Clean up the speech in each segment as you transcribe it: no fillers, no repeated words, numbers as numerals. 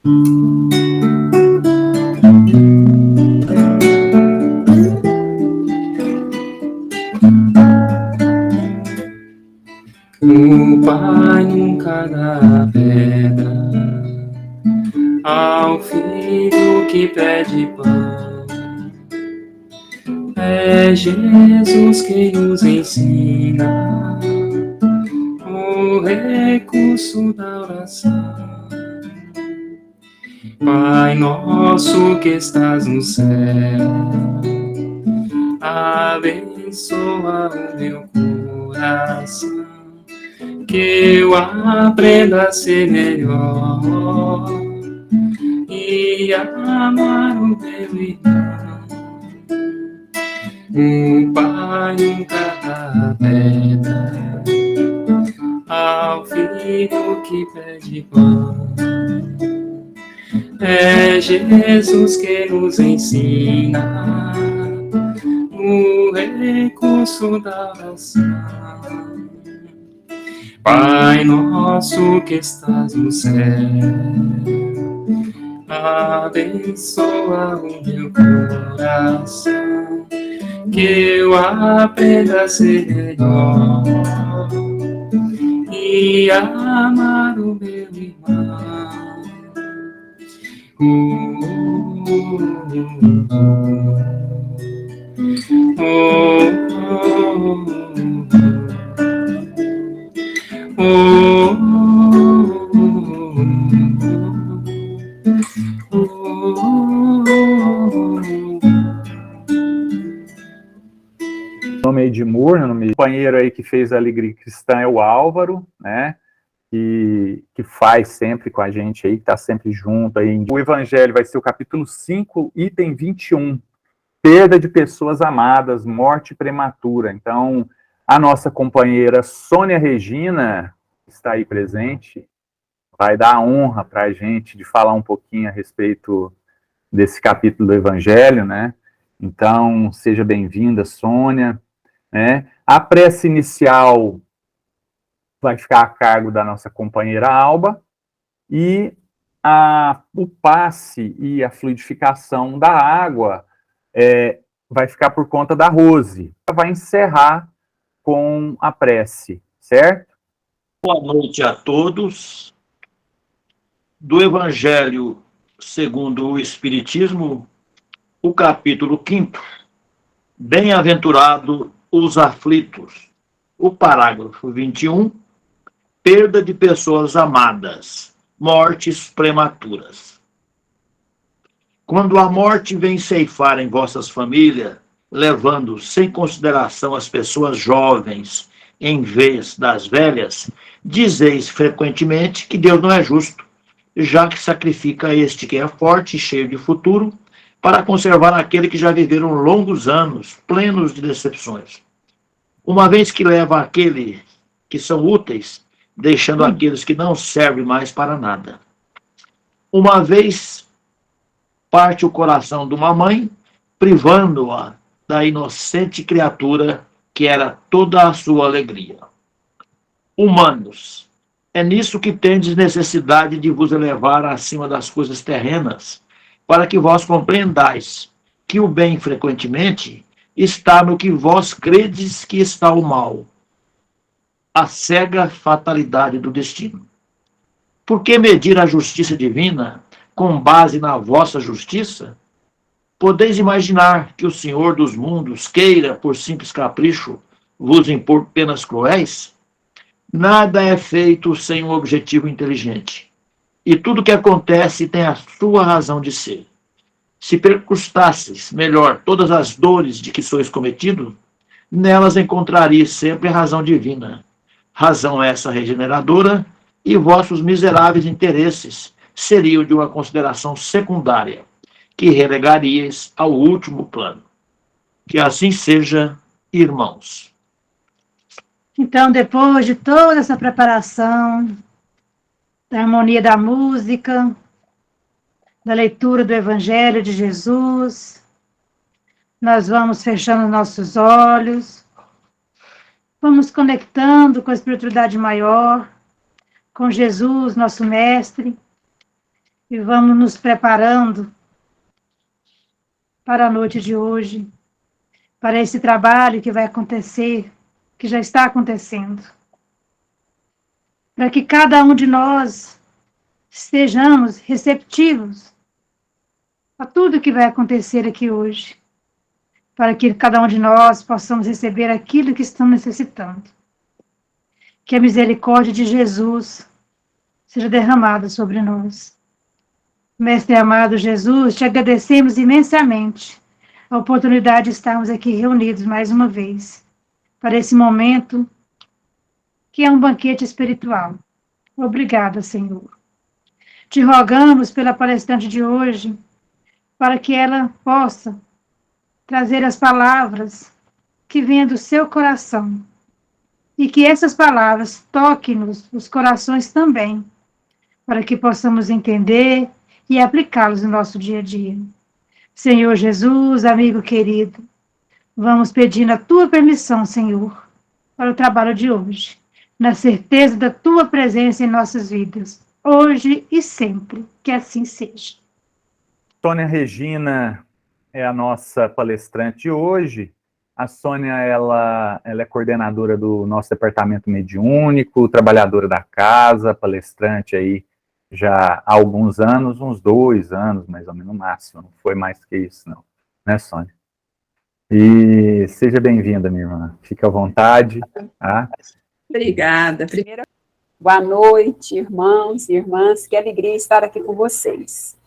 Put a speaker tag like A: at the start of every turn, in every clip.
A: O Pai nunca dá pedra ao filho que pede pão. É Jesus quem nos ensina o recurso da oração. Pai nosso que estás no céu, abençoa o meu coração, que eu aprenda a ser melhor e amar o meu irmão. O Pai nunca dá pedra ao filho que pede pão. É Jesus que nos ensina o recurso da oração. Pai nosso que estás no céu, abençoa o meu coração, que eu aprenda a ser melhor e amar o meu irmão.
B: Nome aí de Moore, nome companheiro aí que fez a Alegria Cristã é o Álvaro, né? Que faz sempre com a gente aí, que está sempre junto aí. O Evangelho vai ser o capítulo 5, item 21. Perda de pessoas amadas, morte prematura. Então, a nossa companheira Sônia Regina está aí presente, vai dar a honra para a gente de falar um pouquinho a respeito desse capítulo do Evangelho, né? Então, seja bem-vinda, Sônia. Né? A prece inicial vai ficar a cargo da nossa companheira Alba, e o passe e a fluidificação da água vai ficar por conta da Rose. Ela vai encerrar com a prece, certo?
C: Boa noite a todos. Do Evangelho segundo o Espiritismo, o capítulo 5º, Bem-aventurado os aflitos. O parágrafo 21, perda de pessoas amadas, mortes prematuras. Quando a morte vem ceifar em vossas famílias, levando sem consideração as pessoas jovens em vez das velhas, dizeis frequentemente que Deus não é justo, já que sacrifica este que é forte e cheio de futuro, para conservar aquele que já viveram longos anos, plenos de decepções. Uma vez que leva aqueles que são úteis, deixando aqueles que não servem mais para nada. Uma vez parte o coração de uma mãe, privando-a da inocente criatura que era toda a sua alegria. Humanos, é nisso que tendes necessidade de vos elevar acima das coisas terrenas, para que vós compreendais que o bem frequentemente está no que vós credes que está o mal, a cega fatalidade do destino. Por que medir a justiça divina com base na vossa justiça? Podeis imaginar que o Senhor dos mundos queira, por simples capricho, vos impor penas cruéis? Nada é feito sem um objetivo inteligente. E tudo que acontece tem a sua razão de ser. Se percustasseis melhor todas as dores de que sois cometido, nelas encontrareis sempre a razão divina. Razão essa regeneradora, e vossos miseráveis interesses seriam de uma consideração secundária, que relegaríeis ao último plano. Que assim seja, irmãos.
D: Então, depois de toda essa preparação, da harmonia da música, da leitura do Evangelho de Jesus, nós vamos fechando nossos olhos, vamos conectando com a espiritualidade maior, com Jesus, nosso Mestre, e vamos nos preparando para a noite de hoje, para esse trabalho que vai acontecer, que já está acontecendo. Para que cada um de nós estejamos receptivos a tudo que vai acontecer aqui hoje, para que cada um de nós possamos receber aquilo que estamos necessitando. Que a misericórdia de Jesus seja derramada sobre nós. Mestre amado Jesus, te agradecemos imensamente a oportunidade de estarmos aqui reunidos mais uma vez, para esse momento que é um banquete espiritual. Obrigada, Senhor. Te rogamos pela palestrante de hoje, para que ela possa trazer as palavras que venham do seu coração, e que essas palavras toquem-nos os corações também, para que possamos entender e aplicá-los no nosso dia a dia. Senhor Jesus, amigo querido, vamos pedindo a tua permissão, Senhor, para o trabalho de hoje, na certeza da tua presença em nossas vidas, hoje e sempre, que assim seja.
B: Sônia Regina é a nossa palestrante de hoje. A Sônia, ela é coordenadora do nosso departamento mediúnico, trabalhadora da casa, palestrante aí já há alguns anos, uns 2 anos, mais ou menos, no máximo. Não foi mais que isso, não. Né, Sônia? E seja bem-vinda, minha irmã. Fique à vontade. Tá?
E: Obrigada. Primeiro, boa noite, irmãos e irmãs. Que alegria estar aqui com vocês.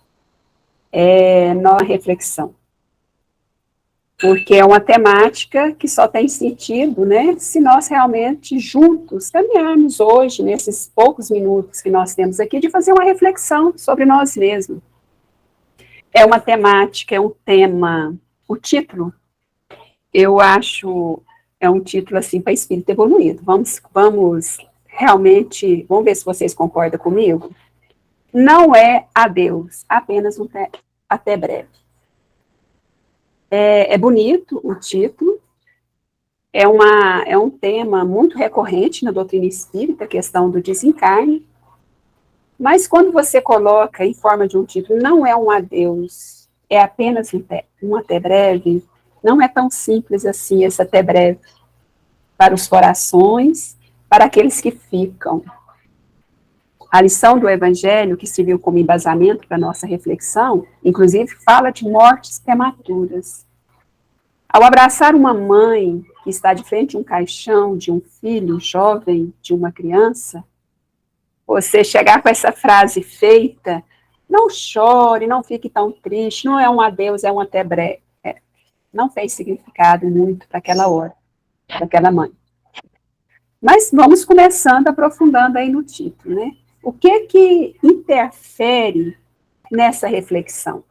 E: Nova reflexão. Porque é uma temática que só tem sentido, né, se nós realmente juntos caminharmos hoje, nesses poucos minutos que nós temos aqui, de fazer uma reflexão sobre nós mesmos. É uma temática, é um tema, o título, eu acho, é um título assim para espírito evoluído. Vamos realmente, vamos ver se vocês concordam comigo. Não é adeus, apenas até breve. É bonito o título, é um tema muito recorrente na doutrina espírita, a questão do desencarne, mas quando você coloca em forma de um título, não é um adeus, é apenas um até breve, não é tão simples assim esse até breve, para os corações, para aqueles que ficam. A lição do Evangelho, que serviu como embasamento para a nossa reflexão, inclusive fala de mortes prematuras. Ao abraçar uma mãe que está de frente a um caixão de um filho jovem, de uma criança, você chegar com essa frase feita, não chore, não fique tão triste, não é um adeus, é um até breve. Não tem significado muito para aquela hora, para aquela mãe. Mas vamos começando, aprofundando aí no título, né? O que interfere nessa reflexão?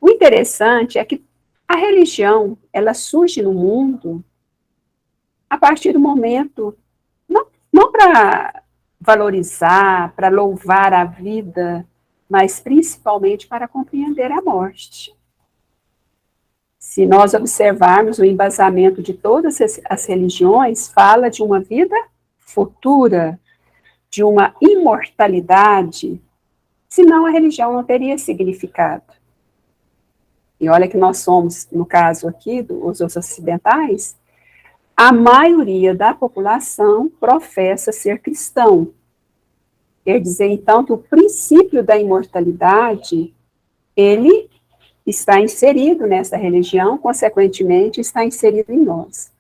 E: O interessante é que a religião, ela surge no mundo a partir do momento, não para valorizar, para louvar a vida, mas principalmente para compreender a morte. Se nós observarmos o embasamento de todas as religiões, fala de uma vida futura, de uma imortalidade, senão a religião não teria significado. E olha que nós somos, no caso aqui, os ocidentais, a maioria da população professa ser cristão. Quer dizer, então, que o princípio da imortalidade, ele está inserido nessa religião, consequentemente, está inserido em nós.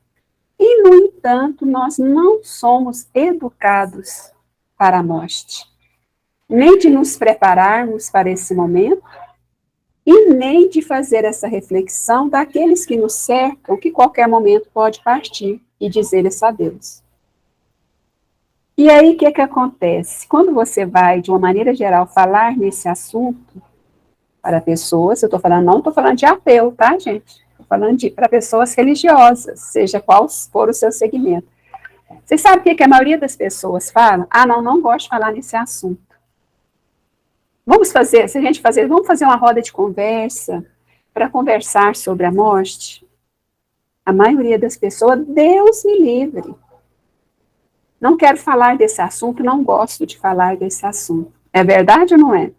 E: E, no entanto, nós não somos educados para a morte, nem de nos prepararmos para esse momento, e nem de fazer essa reflexão daqueles que nos cercam, que qualquer momento pode partir e dizer-lhes adeus. E aí, o que acontece? Quando você vai, de uma maneira geral, falar nesse assunto para pessoas, não estou falando de ateu, tá, gente? Estou falando para pessoas religiosas, seja qual for o seu segmento. Vocês sabem o que a maioria das pessoas fala? Não gosto de falar nesse assunto. Vamos fazer uma roda de conversa para conversar sobre a morte? A maioria das pessoas, Deus me livre. Não quero falar desse assunto, não gosto de falar desse assunto. É verdade ou não é?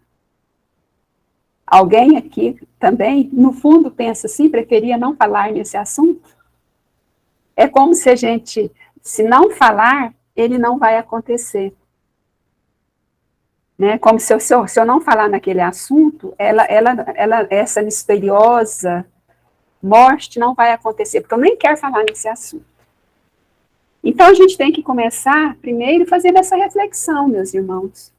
E: Alguém aqui também, no fundo, pensa assim, preferia não falar nesse assunto? É como se a gente, se não falar, ele não vai acontecer. Né? Como se eu não falar naquele assunto, essa misteriosa morte não vai acontecer, porque eu nem quero falar nesse assunto. Então, a gente tem que começar, primeiro, fazendo essa reflexão, meus irmãos.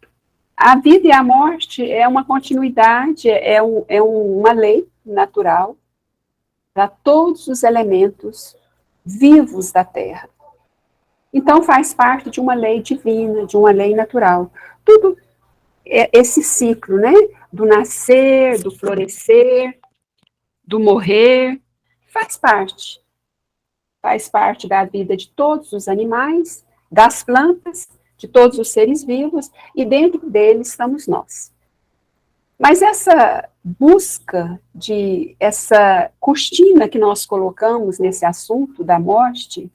E: A vida e a morte é uma continuidade, uma lei natural para todos os elementos vivos da Terra. Então, faz parte de uma lei divina, de uma lei natural. Tudo esse ciclo, né? Do nascer, do florescer, do morrer, faz parte. Faz parte da vida de todos os animais, das plantas, de todos os seres vivos, e dentro deles estamos nós. Mas essa busca essa cortina que nós colocamos nesse assunto da morte,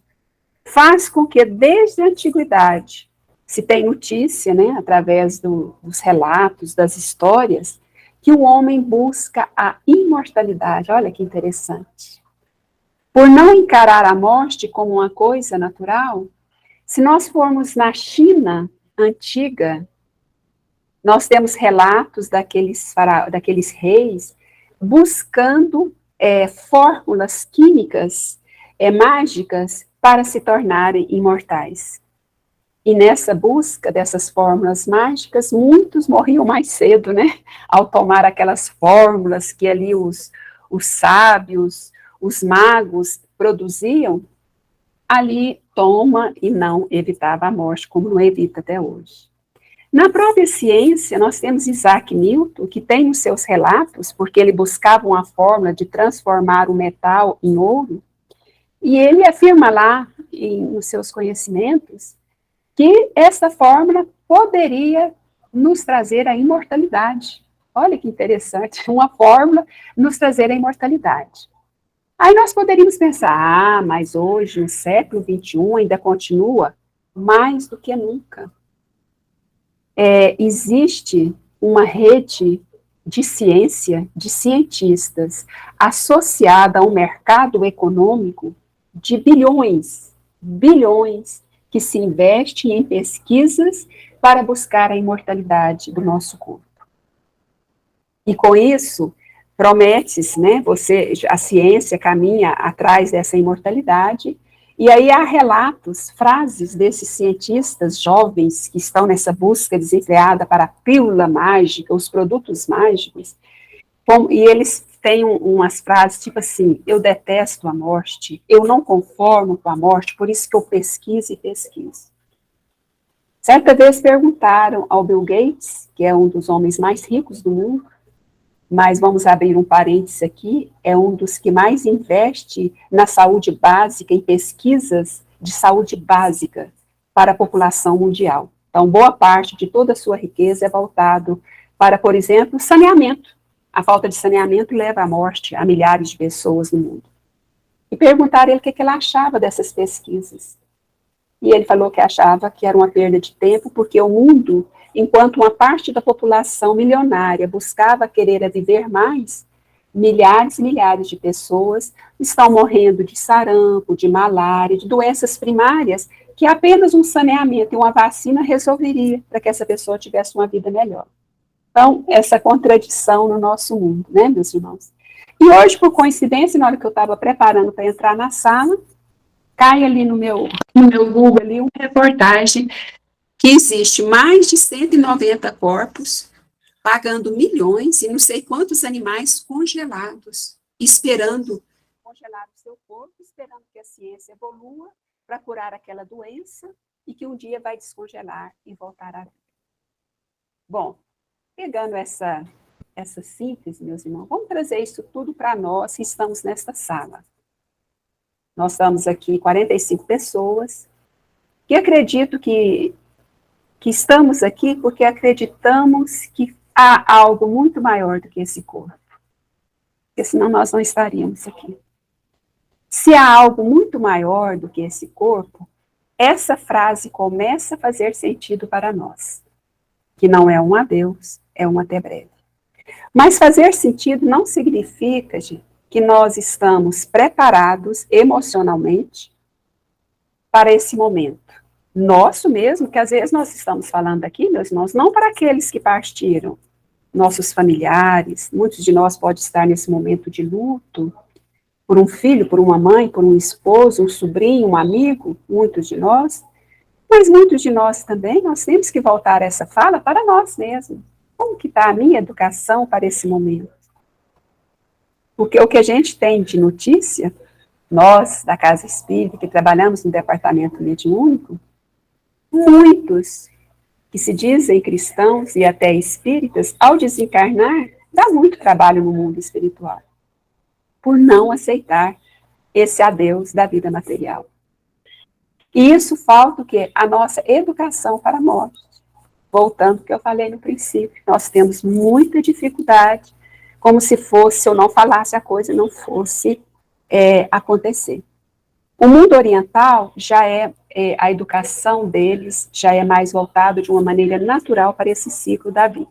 E: faz com que, desde a antiguidade, se tem notícia, né, através dos relatos, das histórias, que o homem busca a imortalidade. Olha que interessante. Por não encarar a morte como uma coisa natural, se nós formos na China antiga, nós temos relatos daqueles reis buscando fórmulas químicas, mágicas, para se tornarem imortais. E nessa busca dessas fórmulas mágicas, muitos morriam mais cedo, né? Ao tomar aquelas fórmulas que ali os sábios, os magos produziam, ali toma e não evitava a morte, como não evita até hoje. Na própria ciência, nós temos Isaac Newton, que tem os seus relatos, porque ele buscava uma fórmula de transformar o metal em ouro, e ele afirma lá, nos seus conhecimentos, que essa fórmula poderia nos trazer a imortalidade. Olha que interessante, uma fórmula nos trazer a imortalidade. Aí nós poderíamos pensar, mas hoje, no século XXI, ainda continua mais do que nunca. Existe uma rede de ciência, de cientistas, associada a um mercado econômico de bilhões, que se investe em pesquisas para buscar a imortalidade do nosso corpo. E com isso, promete-se, né, a ciência caminha atrás dessa imortalidade, e aí há relatos, frases desses cientistas jovens que estão nessa busca desenfreada para a pílula mágica, os produtos mágicos, e eles têm umas frases tipo assim: eu detesto a morte, eu não conformo com a morte, por isso que eu pesquiso e pesquiso. Certa vez perguntaram ao Bill Gates, que é um dos homens mais ricos do mundo, mas vamos abrir um parênteses aqui, é um dos que mais investe na saúde básica, em pesquisas de saúde básica para a população mundial. Então, boa parte de toda a sua riqueza é voltado para, por exemplo, saneamento. A falta de saneamento leva à morte a milhares de pessoas no mundo. E perguntaram ele o que ele achava dessas pesquisas. E ele falou que achava que era uma perda de tempo, porque o mundo, enquanto uma parte da população milionária buscava querer viver mais, milhares e milhares de pessoas estão morrendo de sarampo, de malária, de doenças primárias, que apenas um saneamento e uma vacina resolveria para que essa pessoa tivesse uma vida melhor. Então, essa contradição no nosso mundo, né, meus irmãos? E hoje, por coincidência, na hora que eu estava preparando para entrar na sala, cai ali no meu Google ali uma reportagem que existe mais de 190 corpos pagando milhões e não sei quantos animais congelados, esperando congelar o seu corpo, esperando que a ciência evolua para curar aquela doença e que um dia vai descongelar e voltar à vida. Bom, pegando essa síntese, meus irmãos, vamos trazer isso tudo para nós que estamos nesta sala. Nós estamos aqui 45 pessoas, que acredito que estamos aqui porque acreditamos que há algo muito maior do que esse corpo. Porque senão nós não estaríamos aqui. Se há algo muito maior do que esse corpo, essa frase começa a fazer sentido para nós. Que não é um adeus, é um até breve. Mas fazer sentido não significa, gente, que nós estamos preparados emocionalmente para esse momento. Nosso mesmo, que às vezes nós estamos falando aqui, meus irmãos, não para aqueles que partiram, nossos familiares, muitos de nós podem estar nesse momento de luto, por um filho, por uma mãe, por um esposo, um sobrinho, um amigo, muitos de nós, mas muitos de nós também, nós temos que voltar essa fala para nós mesmos. Como que está a minha educação para esse momento? Porque o que a gente tem de notícia, nós da Casa Espírita, que trabalhamos no departamento mediúnico, muitos que se dizem cristãos e até espíritas, ao desencarnar, dá muito trabalho no mundo espiritual, por não aceitar esse adeus da vida material. E isso falta o quê? A nossa educação para a morte. Voltando ao que eu falei no princípio, nós temos muita dificuldade, como se fosse, se eu não falasse a coisa, não fosse acontecer. O mundo oriental já a educação deles já é mais voltada de uma maneira natural para esse ciclo da vida.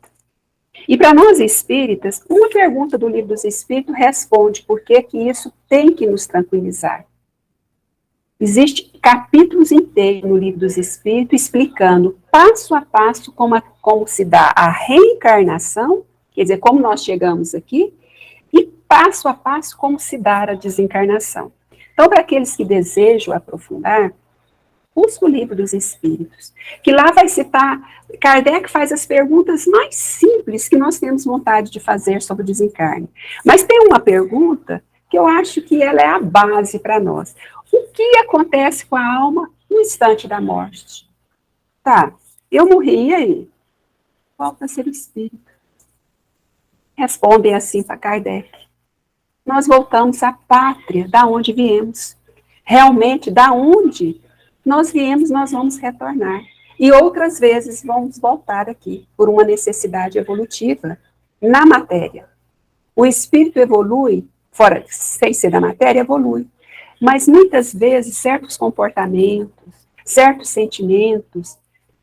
E: E para nós espíritas, uma pergunta do Livro dos Espíritos responde por que isso tem que nos tranquilizar. Existem capítulos inteiros no Livro dos Espíritos explicando passo a passo como se dá a reencarnação, quer dizer, como nós chegamos aqui, e passo a passo como se dá a desencarnação. Então, para aqueles que desejam aprofundar, busca o Livro dos Espíritos, que lá vai citar, Kardec faz as perguntas mais simples que nós temos vontade de fazer sobre o desencarne. Mas tem uma pergunta que eu acho que ela é a base para nós. O que acontece com a alma no instante da morte? Tá, eu morri, e aí? Volta a ser o espírito. Respondem assim para Kardec. Nós voltamos à pátria, da onde viemos. Realmente, da onde nós viemos, nós vamos retornar. E outras vezes vamos voltar aqui, por uma necessidade evolutiva na matéria. O espírito evolui, fora, sem ser da matéria, evolui. Mas muitas vezes, certos comportamentos, certos sentimentos,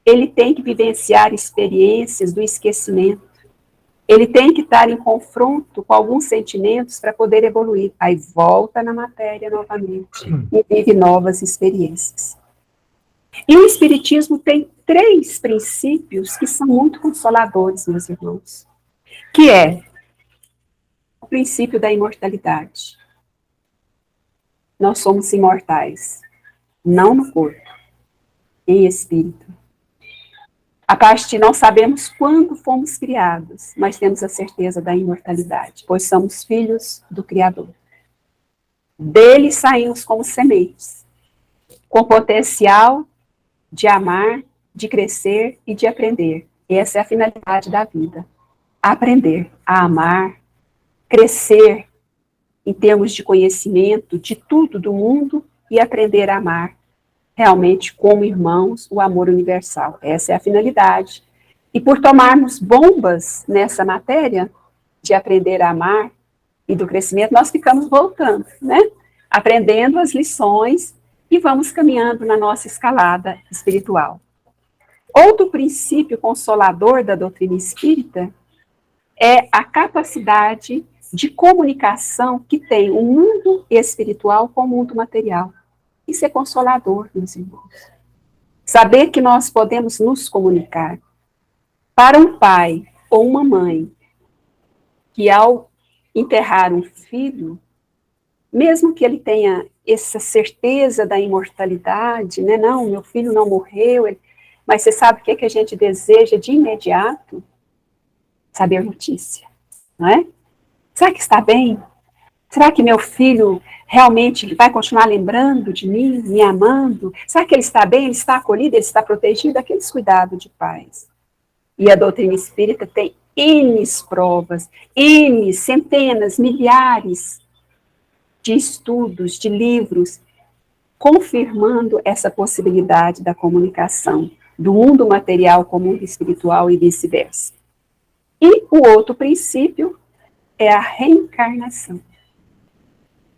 E: ele tem que vivenciar experiências do esquecimento. Ele tem que estar em confronto com alguns sentimentos para poder evoluir. Aí volta na matéria novamente e vive novas experiências. E o Espiritismo tem 3 princípios que são muito consoladores, meus irmãos. Que é o princípio da imortalidade. Nós somos imortais, não no corpo, em espírito. A parte não sabemos quando fomos criados, mas temos a certeza da imortalidade, pois somos filhos do Criador. Dele saímos como sementes, com potencial de amar, de crescer e de aprender. Essa é a finalidade da vida. Aprender a amar, crescer em termos de conhecimento de tudo do mundo e aprender a amar realmente como irmãos o amor universal. Essa é a finalidade. E por tomarmos bombas nessa matéria de aprender a amar e do crescimento, nós ficamos voltando, né? Aprendendo as lições e vamos caminhando na nossa escalada espiritual. Outro princípio consolador da doutrina espírita é a capacidade de comunicação que tem o mundo espiritual com o mundo material. Isso é consolador, meus irmãos. Saber que nós podemos nos comunicar. Para um pai ou uma mãe que ao enterrar um filho, mesmo que ele tenha essa certeza da imortalidade, né? Não, meu filho não morreu, mas você sabe o que a gente deseja de imediato? Saber notícia, não é? Será que está bem? Será que meu filho realmente vai continuar lembrando de mim, me amando? Será que ele está bem, ele está acolhido, ele está protegido? Aqueles cuidados de pais. E a doutrina espírita tem N provas, N, centenas, milhares de estudos, de livros, confirmando essa possibilidade da comunicação do mundo material com o mundo espiritual e vice-versa. E o outro princípio é a reencarnação.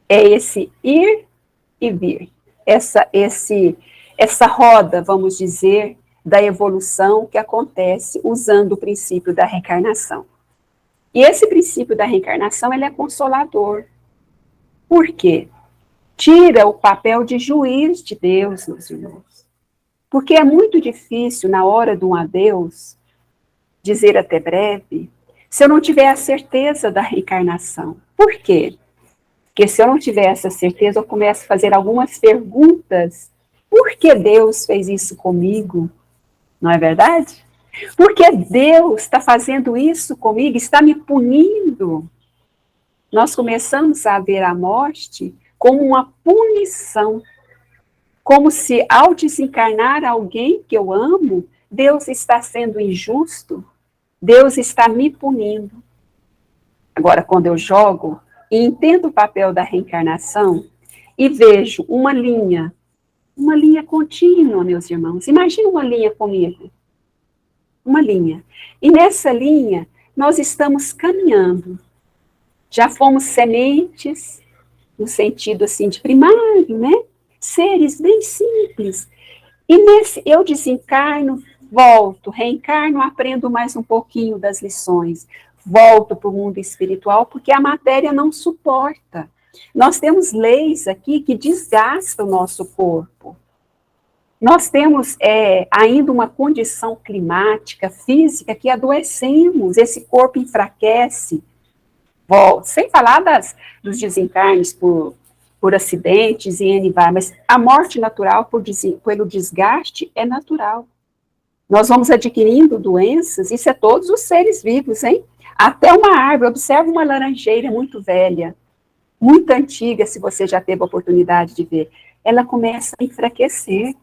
E: É esse ir e vir. Essa roda, vamos dizer, da evolução que acontece usando o princípio da reencarnação. E esse princípio da reencarnação, ele é consolador. Por quê? Tira o papel de juiz de Deus, meus irmãos. Porque é muito difícil, na hora de um adeus, dizer até breve, se eu não tiver a certeza da reencarnação. Por quê? Porque se eu não tiver essa certeza, eu começo a fazer algumas perguntas. Por que Deus fez isso comigo? Não é verdade? Por que Deus está fazendo isso comigo? Está me punindo? Nós começamos a ver a morte como uma punição. Como se, ao desencarnar alguém que eu amo, Deus está sendo injusto, Deus está me punindo. Agora, quando eu jogo e entendo o papel da reencarnação e vejo uma linha contínua, meus irmãos. Imagina uma linha comigo. Uma linha. E nessa linha, nós estamos caminhando. Já fomos sementes, no sentido assim de primário, né? Seres bem simples. E nesse eu desencarno, volto, reencarno, aprendo mais um pouquinho das lições. Volto para o mundo espiritual, porque a matéria não suporta. Nós temos leis aqui que desgastam o nosso corpo. Nós temos ainda uma condição climática, física, que adoecemos, esse corpo enfraquece. Sem falar dos desencarnes por acidentes e mas a morte natural pelo desgaste é natural. Nós vamos adquirindo doenças, isso é todos os seres vivos, hein? Até uma árvore, observa uma laranjeira muito velha, muito antiga, se você já teve a oportunidade de ver, ela começa a enfraquecer.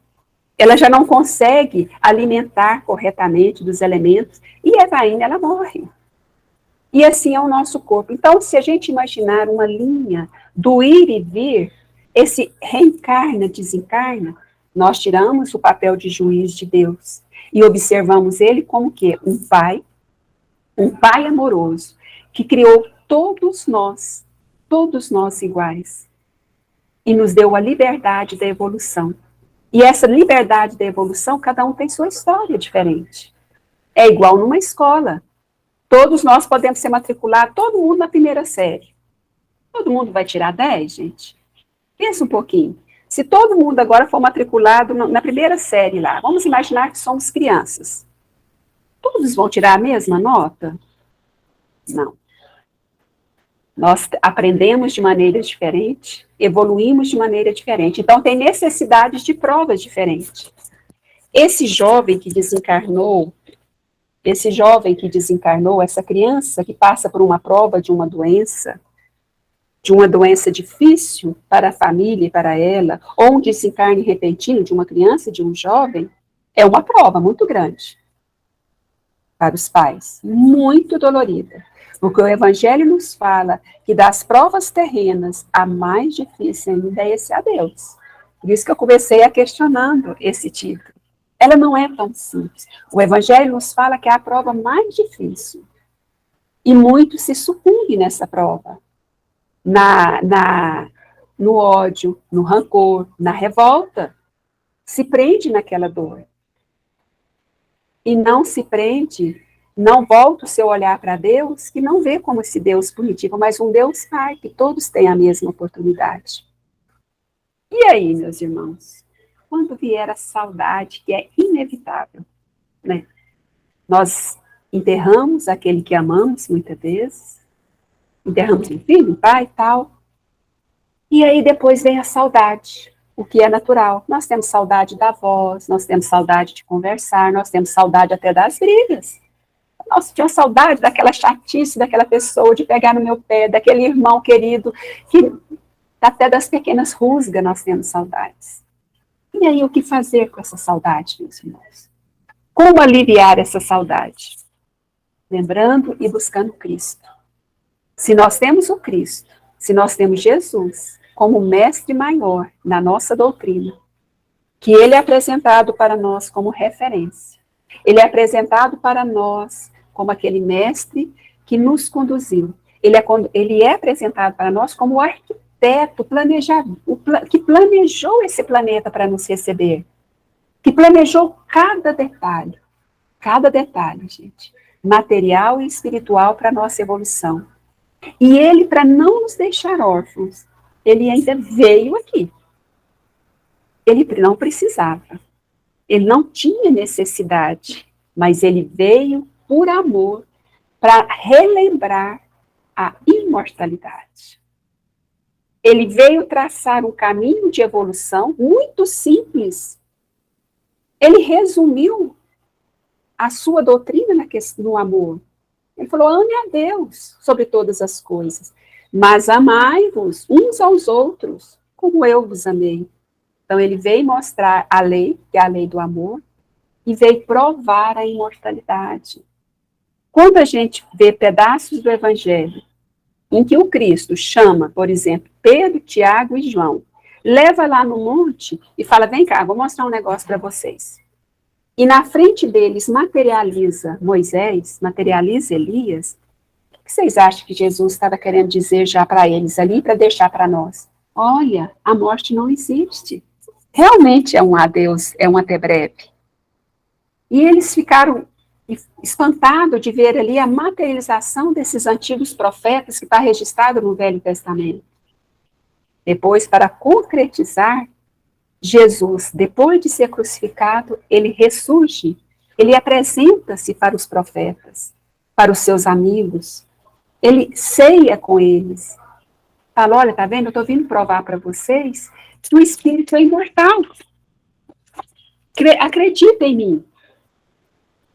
E: Ela já não consegue alimentar corretamente dos elementos, e ela morre. E assim é o nosso corpo. Então, se a gente imaginar uma linha do ir e vir, esse reencarna, desencarna, nós tiramos o papel de juiz de Deus e observamos ele como que um pai amoroso, que criou todos nós iguais, e nos deu a liberdade da evolução. E essa liberdade da evolução, cada um tem sua história diferente. É igual numa escola. Todos nós podemos ser matriculados, todo mundo na primeira série. Todo mundo vai tirar 10, gente? Pensa um pouquinho. Se todo mundo agora for matriculado na primeira série lá, vamos imaginar que somos crianças. Todos vão tirar a mesma nota? Não. Nós aprendemos de maneira diferente, evoluímos de maneira diferente. Então, tem necessidades de provas diferentes. Esse jovem que desencarnou, essa criança que passa por uma prova de uma doença difícil para a família e para ela, ou um desencarne repentino de uma criança, de um jovem, é uma prova muito grande para os pais, muito dolorida. Porque o Evangelho nos fala que das provas terrenas, a mais difícil ainda é esse adeus. Por isso que eu comecei a questionando esse título. Ela não é tão simples. O Evangelho nos fala que é a prova mais difícil. E muito se sucumbe nessa prova. No ódio, no rancor, na revolta. Se prende naquela dor. E não se prende, não volta o seu olhar para Deus, que não vê como esse Deus punitivo, mas um Deus Pai, que todos têm a mesma oportunidade. E aí, meus irmãos? Quando vier a saudade, que é inevitável, né? Nós enterramos aquele que amamos, muitas vezes, enterramos um filho, um pai e tal, e aí depois vem a saudade, o que é natural. Nós temos saudade da voz, nós temos saudade de conversar, nós temos saudade até das brigas. Nossa, tinha saudade daquela chatice, daquela pessoa, de pegar no meu pé, daquele irmão querido, que até das pequenas rusgas nós temos saudades. E aí, o que fazer com essa saudade, meus irmãos? Como aliviar essa saudade? Lembrando e buscando Cristo. Se nós temos o Cristo, se nós temos Jesus como mestre maior na nossa doutrina, que ele é apresentado para nós como referência, ele é apresentado para nós como aquele mestre que nos conduziu, ele é apresentado para nós como o arquiteto, que planejou esse planeta para nos receber, que planejou cada detalhe, gente. material e espiritual para a nossa evolução. E ele, para não nos deixar órfãos, ele ainda veio aqui. Ele não precisava. Ele não tinha necessidade, mas ele veio por amor para relembrar a imortalidade. Ele veio traçar um caminho de evolução muito simples. Ele resumiu a sua doutrina no amor. Ele falou, ame a Deus sobre todas as coisas, mas amai-vos uns aos outros, como eu vos amei. Então, ele veio mostrar a lei, que é a lei do amor, e veio provar a imortalidade. Quando a gente vê pedaços do Evangelho, em que o Cristo chama, por exemplo, Pedro, Tiago e João, leva lá no monte e fala, vem cá, vou mostrar um negócio para vocês. E na frente deles materializa Moisés, materializa Elias. O que vocês acham que Jesus estava querendo dizer já para eles ali, para deixar para nós? Olha, a morte não existe. Realmente é um adeus, é um até breve. E eles ficaram espantados de ver ali a materialização desses antigos profetas que está registrado no Velho Testamento. Depois, para concretizar, Jesus, depois de ser crucificado, ele ressurge, ele apresenta-se para os profetas, para os seus amigos, ele ceia com eles. Fala, olha, tá vendo? Eu estou vindo provar para vocês que o Espírito é imortal. Acredita em mim.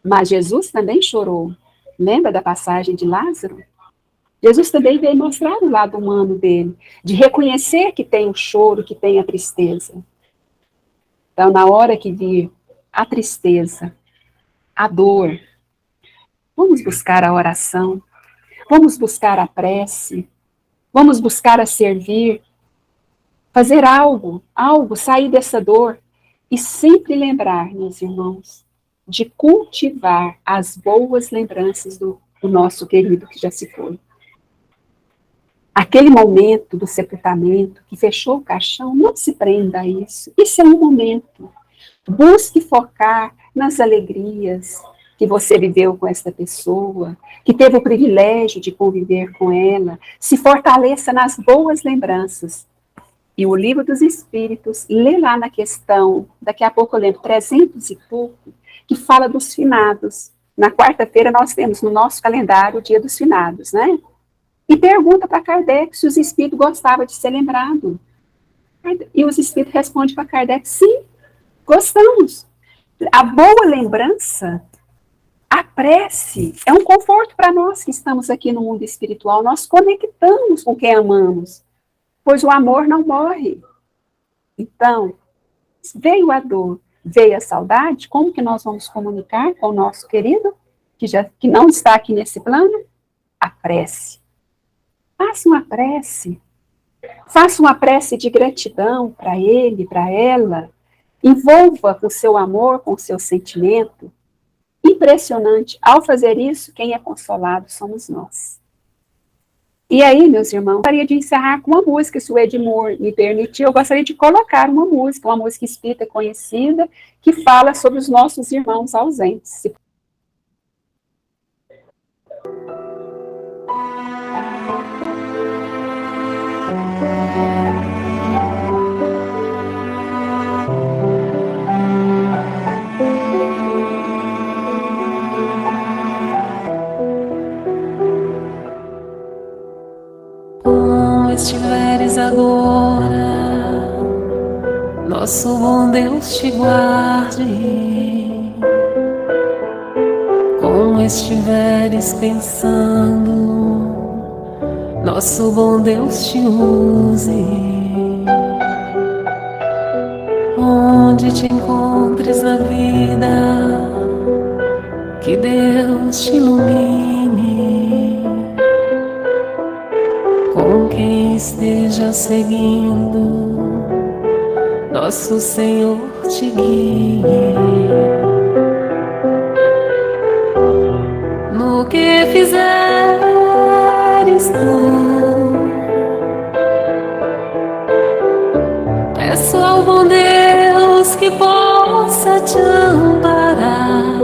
E: Mas Jesus também chorou. Lembra da passagem de Lázaro? Jesus também veio mostrar o lado humano dele, de reconhecer que tem o choro, que tem a tristeza. Então, na hora que vir a tristeza, a dor, vamos buscar a oração, vamos buscar a prece, vamos buscar a servir, fazer algo, sair dessa dor e sempre lembrar, meus irmãos, de cultivar as boas lembranças do nosso querido que já se foi. Aquele momento do sepultamento, que fechou o caixão, não se prenda a isso. Isso é um momento. Busque focar nas alegrias que você viveu com essa pessoa, que teve o privilégio de conviver com ela. Se fortaleça nas boas lembranças. E o Livro dos Espíritos, lê lá na questão, daqui a pouco eu lembro, 300 e pouco, que fala dos finados. Na quarta-feira nós temos no nosso calendário o Dia dos Finados, né? E pergunta para Kardec se os espíritos gostavam de ser lembrados. E os espíritos respondem para Kardec, sim, gostamos. A boa lembrança, a prece, é um conforto para nós que estamos aqui no mundo espiritual. Nós conectamos com quem amamos, pois o amor não morre. Então, veio a dor, veio a saudade, como que nós vamos comunicar com o nosso querido, que não está aqui nesse plano? A prece. Faça uma prece de gratidão para ele, para ela, envolva com o seu amor, com o seu sentimento. Impressionante, ao fazer isso, quem é consolado somos nós. E aí, meus irmãos, eu gostaria de encerrar com uma música, se o Edmur me permitir, eu gostaria de colocar uma música espírita conhecida, que fala sobre os nossos irmãos ausentes.
F: Como estiveres agora, nosso bom Deus te guarde. Como estiveres pensando, nosso bom Deus te use. Onde te encontres na vida, que Deus te ilumine. Com quem esteja seguindo, nosso Senhor te guie. No que fizeres tu, peço ao bom Deus que possa te amparar.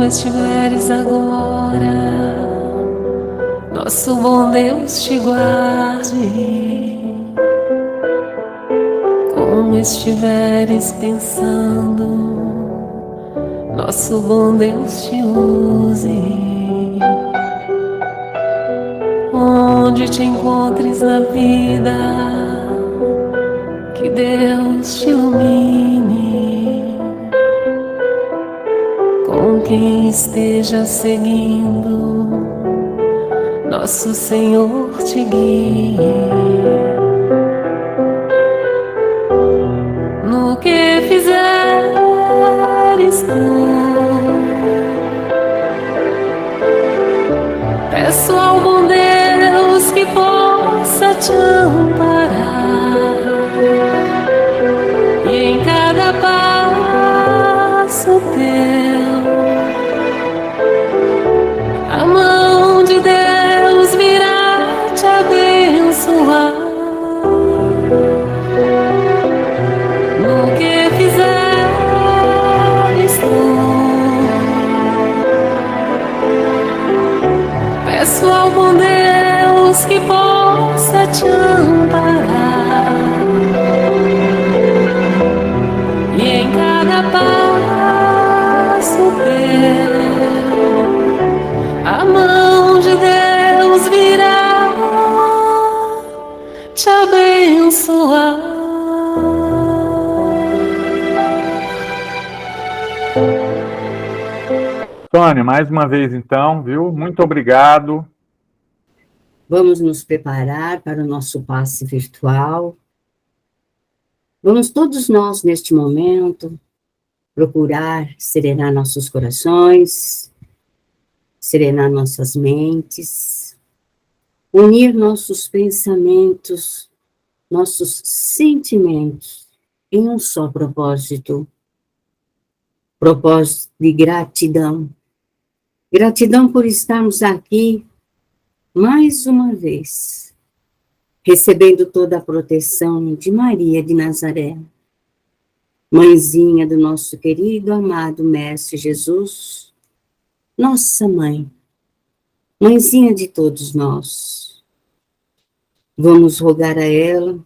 F: estiveres agora, nosso bom Deus te guarde. Como estiveres pensando, nosso bom Deus te use. Onde te encontres na vida, que Deus te ilumine. Com quem esteja seguindo, nosso Senhor te guie. No que fizeres tu, peço ao bom Deus que possa te amparar, e em cada passo teu, a mão de Deus virá te abençoar. No que fizeres tu, peço ao bom Deus que possa te amparar, e em cada passo teu, a mão de Deus virá te abençoar.
B: Sônia, mais uma vez então, viu? Muito obrigado.
G: Vamos nos preparar para o nosso passe virtual. Vamos todos nós, neste momento, procurar serenar nossos corações, serenar nossas mentes, unir nossos pensamentos, nossos sentimentos em um só propósito. Propósito de gratidão. Gratidão por estarmos aqui mais uma vez, recebendo toda a proteção de Maria de Nazaré, mãezinha do nosso querido, amado Mestre Jesus, nossa mãe, mãezinha de todos nós. Vamos rogar a ela,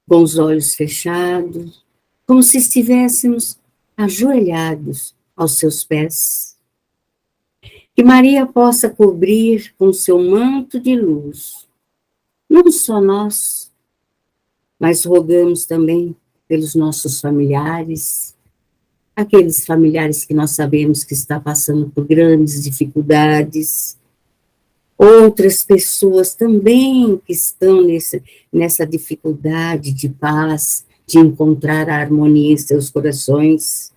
G: com os olhos fechados, como se estivéssemos ajoelhados aos seus pés. Que Maria possa cobrir com seu manto de luz, não só nós, mas rogamos também pelos nossos familiares, aqueles familiares que nós sabemos que estão passando por grandes dificuldades, outras pessoas também que estão nessa dificuldade de paz, de encontrar a harmonia em seus corações.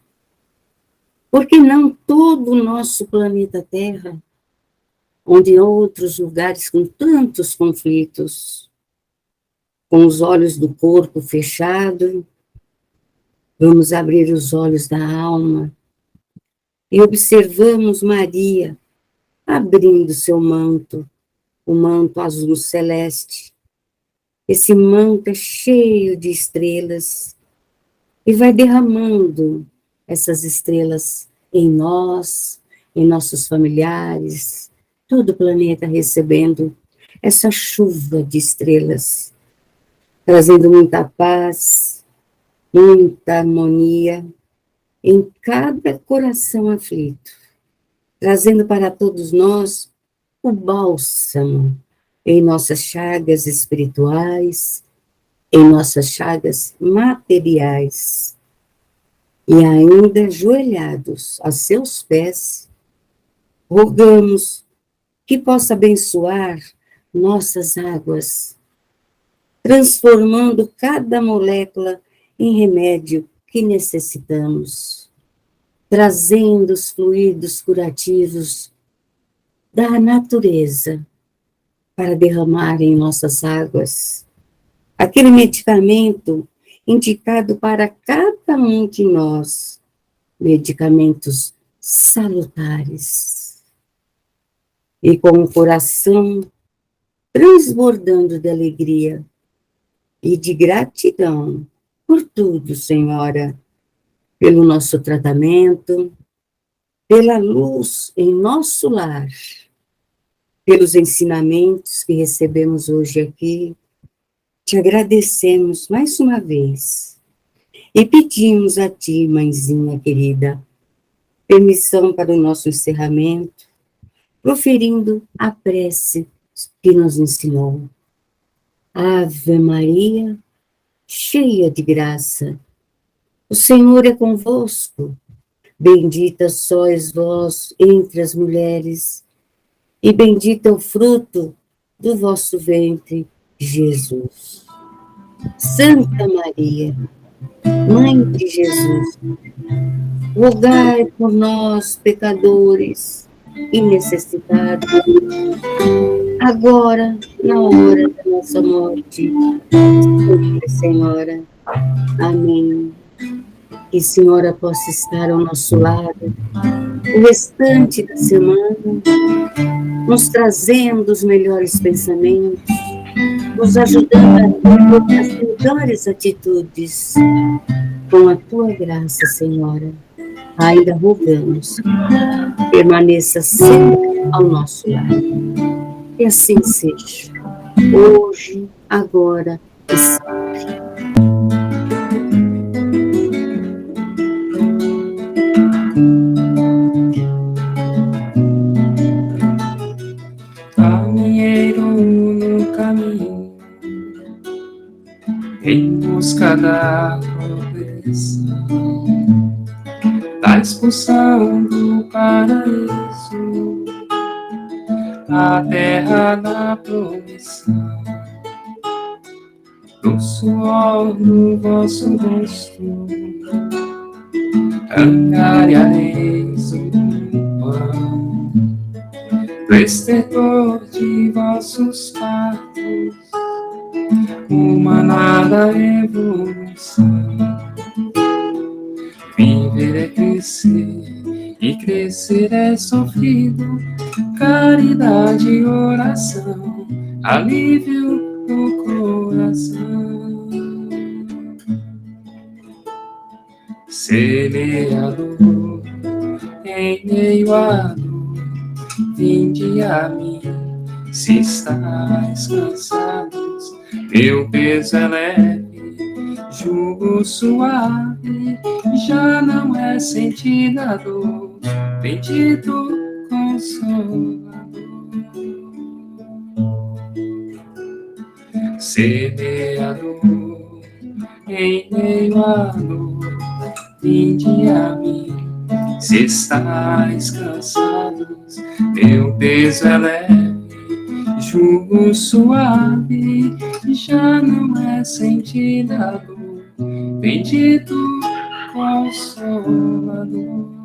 G: Porque não todo o nosso planeta Terra, onde em outros lugares com tantos conflitos, com os olhos do corpo fechado, vamos abrir os olhos da alma e observamos Maria abrindo seu manto, o manto azul celeste. Esse manto é cheio de estrelas e vai derramando essas estrelas em nós, em nossos familiares, todo o planeta recebendo essa chuva de estrelas, trazendo muita paz, muita harmonia em cada coração aflito, trazendo para todos nós o bálsamo em nossas chagas espirituais, em nossas chagas materiais. E ainda ajoelhados a seus pés, rogamos que possa abençoar nossas águas, transformando cada molécula em remédio que necessitamos, trazendo os fluidos curativos da natureza para derramar em nossas águas, aquele medicamento indicado para cada um de nós, medicamentos salutares. E com o coração transbordando de alegria e de gratidão por tudo, Senhora, pelo nosso tratamento, pela luz em nosso lar, pelos ensinamentos que recebemos hoje aqui. Te agradecemos mais uma vez e pedimos a ti, mãezinha querida, permissão para o nosso encerramento, proferindo a prece que nos ensinou. Ave Maria, cheia de graça, o Senhor é convosco. Bendita sois vós entre as mulheres, e bendito é o fruto do vosso ventre, Jesus. Santa Maria, Mãe de Jesus, rogai por nós, pecadores e necessitados, agora, na hora da nossa morte. Sempre, Senhora. Amém. Que a Senhora possa estar ao nosso lado o restante da semana, nos trazendo os melhores pensamentos, nos ajudando a ter as melhores atitudes. Com a tua graça, Senhora, ainda rogamos, permaneça sempre ao nosso lado. E assim seja, hoje, agora e sempre.
A: Caminheiro no caminho, em busca da progressão, da expulsão do paraíso, a terra da promissão, do suor no vosso rosto, angariareis o pão, do estertor de vossos partos, uma nada evolução. Viver é crescer, e crescer é sofrido, caridade e oração, alívio no coração. Semeador, em meio à dor, vinde a mim, se estáis cansados, meu peso é leve, jugo suave, já não é sentida a dor, bendito Consolador. Semeador, em meio à dor, vinde a mim, se estáis cansados, meu peso é leve, jugo suave, já não é sentida a dor, bendito Consolador.